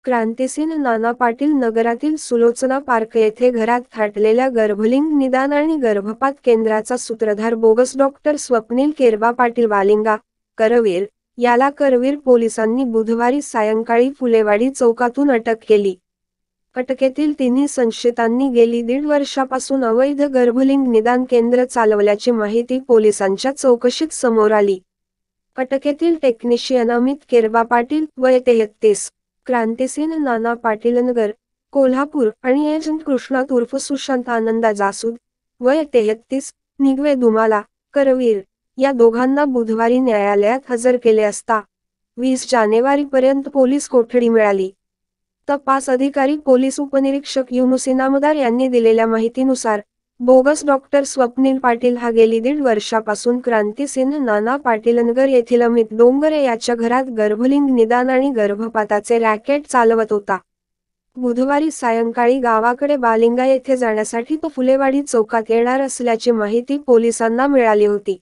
क्रांतिसिन नाना पाटील नगरातील सुलोचना पार्क येथे घरात थाटलेल्या गर्भलिंग निदान आणि गर्भपात केंद्राचा सूत्रधार बोगस डॉक्टर स्वप्नील केरबा पाटील वालिंगा, करवीर, याला करवीर पोलिसांनी बुधवारी सायंकाळी फुलेवाडी चौकातून अटक केली. अटकेतील तिन्ही संशयितांनी गेली 1.5 वर्षापासून अवैध गर्भलिंग निदान केंद्र चालवल्याची माहिती पोलिसांच्या चौकशीत समोर आली. अटकेतील टेक्निशियन अमित केरबा पाटील, वय 33, क्रांतिसिन नाना पाटील नगर, कोल्हापूर आणि एजंट कृष्णा उर्फ सुशांत आनंदा जासूद, वय 33, निगवे दुमाला, करवीर, या दोघांना बुधवारी न्यायालयात हजर केले असता 20 जानेवारीपर्यंत पोलीस कोठडी मिळाली. तपास अधिकारी पोलीस उपनिरीक्षक युनुस इनामदार यांनी दिलेल्या माहितीनुसार, बोगस डॉक्टर स्वप्नील पाटील हा गेली 1.5 वर्षापासून क्रांतिसिन नाना पाटील नगर येथील अमित डोंगरे याच्या घरात गर्भलिंग निदान आणि गर्भपाताचे रॅकेट चालवत होता. बुधवारी सायंकाळी गावाकडे बालिंगा येथे जाण्यासाठी तो फुलेवाडी चौकात येणार असल्याची माहिती पोलिसांना मिळाली होती.